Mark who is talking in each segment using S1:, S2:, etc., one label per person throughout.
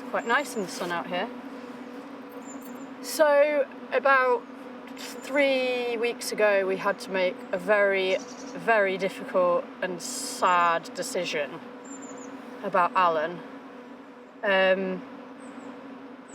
S1: quite nice in the sun out here. So about 3 weeks ago, we had to make a very, very difficult and sad decision about Alan.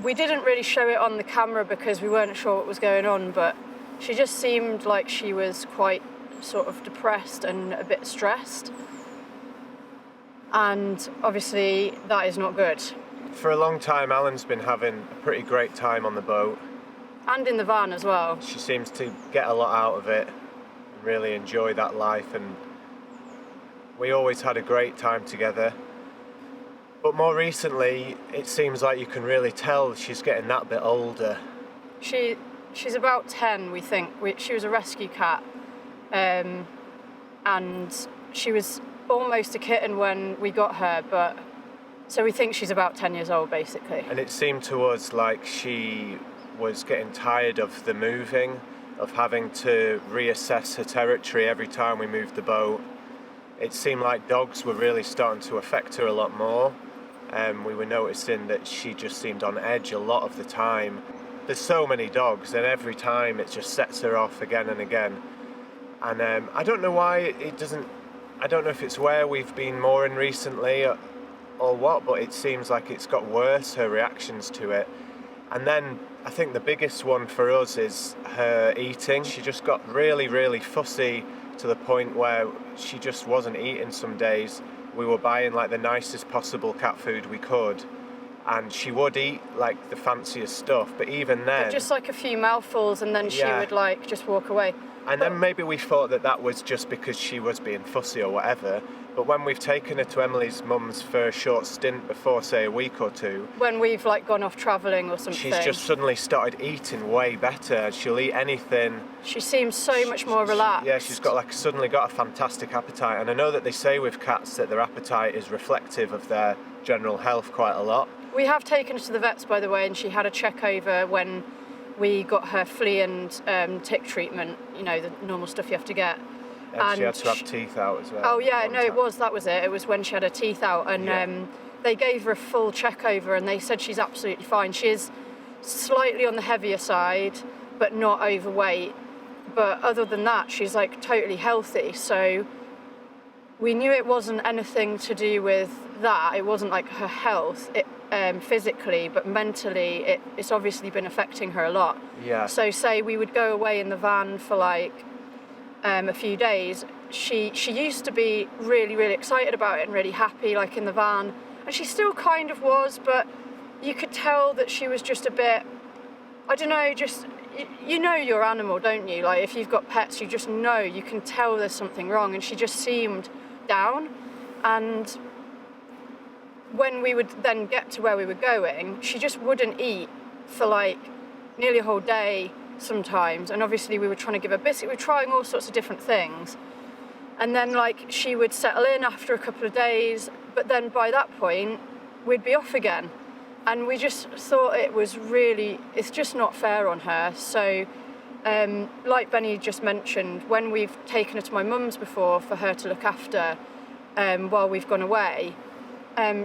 S1: We didn't really show it on the camera because we weren't sure what was going on, but she just seemed like she was quite sort of depressed and a bit stressed. And obviously that is not good.
S2: For a long time, Alan's been having a pretty great time on the boat.
S1: And in the van as well.
S2: She seems to get a lot out of it, really enjoy that life, and we always had a great time together. But more recently, it seems like you can really tell she's getting that bit older.
S1: She's about 10, we think. She was a rescue cat, and she was almost a kitten when we got her, but so we think she's about 10 years old, basically.
S2: And it seemed to us like she was getting tired of the moving, of having to reassess her territory every time we moved the boat. It seemed like dogs were really starting to affect her a lot more. We were noticing that she just seemed on edge a lot of the time. There's so many dogs, and every time it just sets her off again and again. And I don't know why it doesn't. I don't know if it's where we've been more in recently or what, but it seems like it's got worse, her reactions to it. And then I think the biggest one for us is her eating. She just got really, really fussy to the point where she just wasn't eating some days. We were buying like the nicest possible cat food we could, and she would eat like the fanciest stuff, but even then...
S1: But just like a few mouthfuls, and then she would like just walk away.
S2: And then maybe we thought that was just because she was being fussy or whatever, but when we've taken her to Emily's mum's for a short stint before, say, a week or two...
S1: When we've like gone off travelling or something...
S2: She's just suddenly started eating way better. She'll eat anything.
S1: She seems so much more relaxed.
S2: She's got suddenly got a fantastic appetite. And I know that they say with cats that their appetite is reflective of their general health quite a lot.
S1: We have taken her to the vets, by the way, and she had a check over when we got her flea and tick treatment, you know, the normal stuff you have to get.
S2: And she had to have teeth out as well.
S1: Oh yeah, no, that was it. It was when she had her teeth out, and they gave her a full check over, and they said she's absolutely fine. She is slightly on the heavier side, but not overweight. But other than that, she's like totally healthy. So we knew it wasn't anything to do with that. It wasn't like her health, physically, but mentally, it's obviously been affecting her a lot.
S2: Yeah.
S1: So say we would go away in the van for like a few days. She used to be really, really excited about it and really happy, like in the van, and she still kind of was, but you could tell that she was just a bit, I don't know, just, you know your animal, don't you? Like if you've got pets, you just know, you can tell there's something wrong, and she just seemed down. And when we would then get to where we were going, she just wouldn't eat for like nearly a whole day sometimes, and obviously we were trying to give her biscuit, we were trying all sorts of different things, and then like she would settle in after a couple of days, but then by that point we'd be off again, and we just thought it's just not fair on her. So like Benny just mentioned, when we've taken her to my mum's before for her to look after while we've gone away,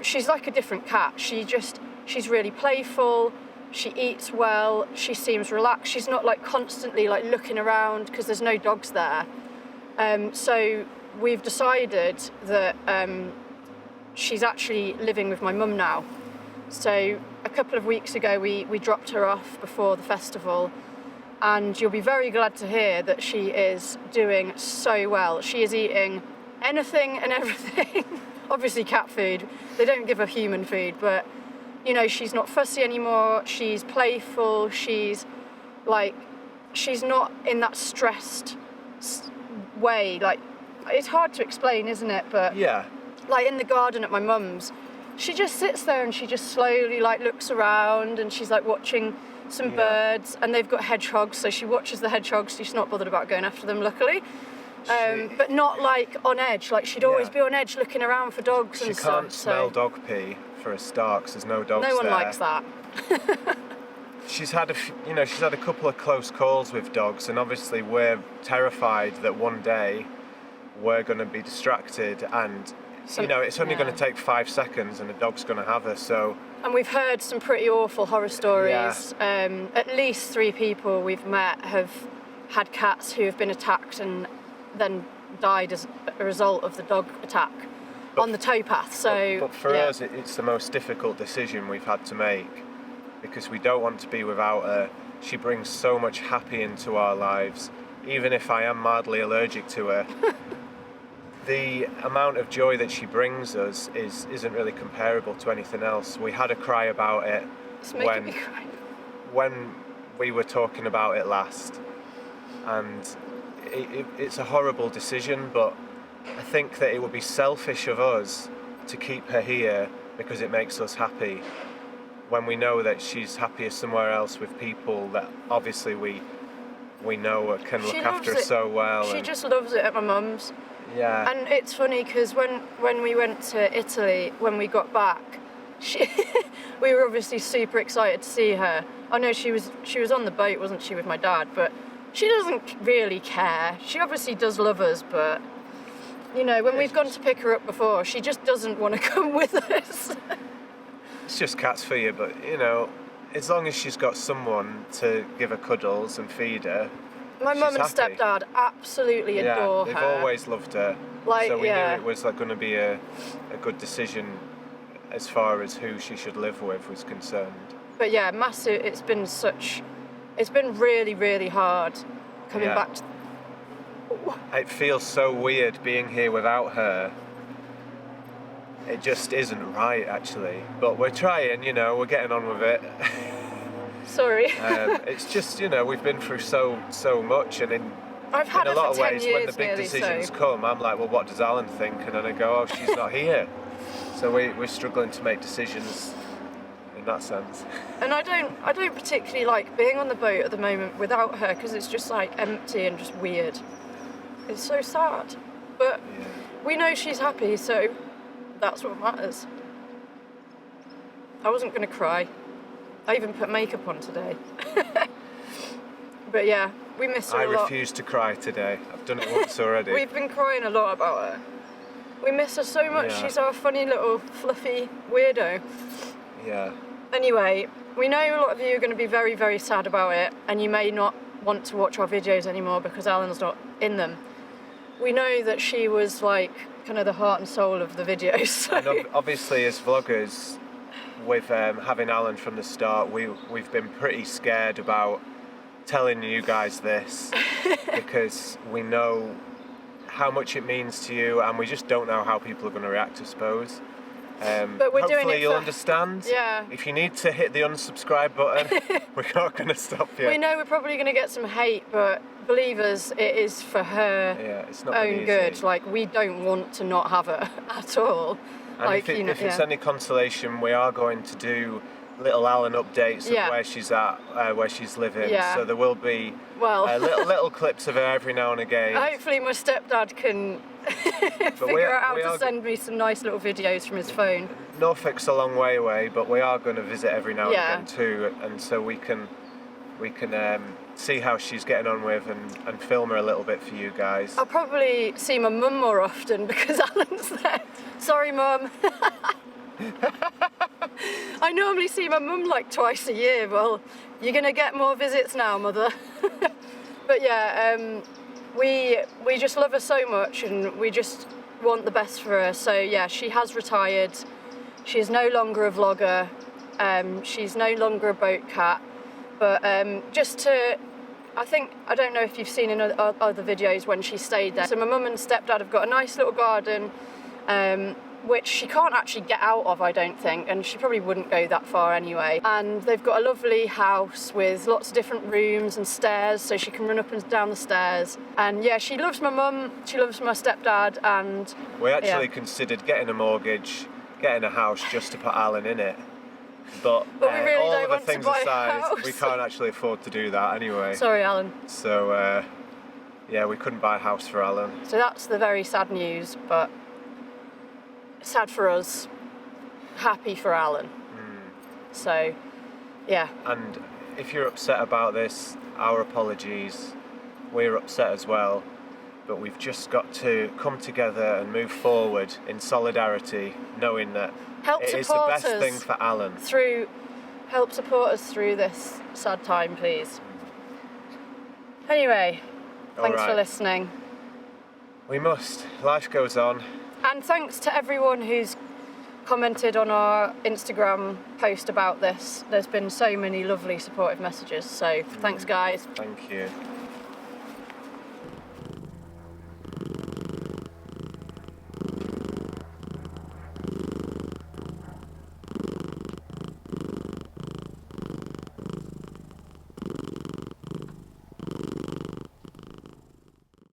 S1: she's like a different cat. She's really playful. She eats well, she seems relaxed, she's not like constantly like looking around because there's no dogs there. So we've decided that she's actually living with my mum now. So a couple of weeks ago we dropped her off before the festival, and you'll be very glad to hear that she is doing so well. She is eating anything and everything. Obviously cat food, they don't give her human food, but you know, she's not fussy anymore, she's playful, she's not in that stressed way. Like, it's hard to explain, isn't it? But
S2: yeah,
S1: like in the garden at my mum's, she just sits there and she just slowly like looks around, and she's like watching some birds, and they've got hedgehogs, so she watches the hedgehogs. She's not bothered about going after them, luckily. But not like on edge, like she'd always be on edge looking around for dogs and stuff.
S2: She can't smell dog pee for a start, because there's no dogs there.
S1: No one likes that.
S2: She's had a couple of close calls with dogs, and obviously we're terrified that one day we're going to be distracted and you know, it's only
S1: yeah.
S2: going to take 5 seconds and a dog's going to have her, so...
S1: And we've heard some pretty awful horror stories.
S2: Yeah.
S1: At least 3 people we've met have had cats who have been attacked and then died as a result of the dog attack on the towpath. So,
S2: but for us, it's the most difficult decision we've had to make, because we don't want to be without her. She brings so much happy into our lives. Even if I am mildly allergic to her, the amount of joy that she brings us isn't really comparable to anything else. We had a cry about it
S1: It's making me cry.
S2: when we were talking about it last, and it's a horrible decision, but I think that it would be selfish of us to keep her here because it makes us happy, when we know that she's happier somewhere else with people that obviously we know can look after her so well.
S1: She just loves it at my mum's.
S2: Yeah.
S1: And it's funny because when we went to Italy, when we got back, we were obviously super excited to see her. I know she was on the boat, wasn't she, with my dad, but she doesn't really care. She obviously does love us, but you know, when we've gone to pick her up before, she just doesn't want to come with us.
S2: It's just cats for you, but you know, as long as she's got someone to give her cuddles and feed her.
S1: My mum and
S2: happy.
S1: stepdad absolutely adore her.
S2: They've always loved her.
S1: Like,
S2: so we knew it was like going to be a good decision as far as who she should live with was concerned.
S1: But yeah, massive. It's been really, really hard coming back.
S2: It feels so weird being here without her. It just isn't right, actually. But we're trying, you know, we're getting on with it.
S1: Sorry.
S2: It's just, you know, we've been through so much, and in
S1: I've had
S2: a
S1: her
S2: lot
S1: for
S2: of
S1: 10
S2: ways,
S1: years
S2: when the big
S1: nearly,
S2: decisions
S1: so.
S2: come, I'm like, well, what does Alan think? And then I go, oh, she's not here. So we're struggling to make decisions in that sense.
S1: And I don't particularly like being on the boat at the moment without her, because it's just like empty and just weird. It's so sad. But we know she's happy, so that's what matters. I wasn't going to cry. I even put makeup on today. But yeah, we miss her a lot.
S2: I refuse to cry today. I've done it once already.
S1: We've been crying a lot about her. We miss her so much.
S2: Yeah.
S1: She's our funny little fluffy weirdo.
S2: Yeah.
S1: Anyway, we know a lot of you are going to be very, very sad about it, and you may not want to watch our videos anymore because Alan's not in them. We know that she was like kind of the heart and soul of the videos. So.
S2: And obviously, as vloggers, with having Alan from the start, we've been pretty scared about telling you guys this because we know how much it means to you, and we just don't know how people are going to react, I suppose.
S1: But we're
S2: hopefully
S1: doing it
S2: you'll
S1: for,
S2: understand.
S1: Yeah.
S2: If you need to hit the unsubscribe button, we're not going to stop you.
S1: We know we're probably going to get some hate, but believe us, it is for her
S2: it's not
S1: own
S2: easy.
S1: good. Like, we don't want to not have her at all.
S2: And
S1: like,
S2: if it's any consolation, we are going to do little Alan updates of where she's at, where she's living.
S1: Yeah.
S2: So there will be little clips of her every now and again.
S1: Hopefully my stepdad can figure out how to send me some nice little videos from his phone.
S2: Norfolk's a long way away, but we are going to visit every now and again too, and so we can see how she's getting on with and film her a little bit for you guys.
S1: I'll probably see my mum more often because Alan's there. Sorry, Mum. I normally see my mum like twice a year. Well, you're going to get more visits now, Mother. But yeah, we just love her so much, and we just want the best for her. So yeah, she has retired. She is no longer a vlogger. She's no longer a boat cat. But I don't know if you've seen in other videos when she stayed there. So my mum and stepdad have got a nice little garden, which she can't actually get out of, I don't think, and she probably wouldn't go that far anyway. And they've got a lovely house with lots of different rooms and stairs, so she can run up and down the stairs. And yeah, she loves my mum, she loves my stepdad, and
S2: we actually considered getting a mortgage, getting a house just to put Alan in it. But
S1: we really
S2: all
S1: don't
S2: other
S1: want to
S2: things
S1: buy a
S2: aside,
S1: house.
S2: we can't actually afford to do that anyway.
S1: Sorry, Alan.
S2: So yeah, we couldn't buy a house for Alan.
S1: So that's the very sad news, but sad for us, happy for Alan. So, yeah.
S2: And if you're upset about this, our apologies. We're upset as well. but we've just got to come together and move forward in solidarity, knowing that it is the best thing for Alan.
S1: Help support us through this sad time, please. Anyway, thanks for listening.
S2: We must. Life goes on.
S1: And thanks to everyone who's commented on our Instagram post about this. There's been so many lovely supportive messages, so thanks guys.
S2: Thank you.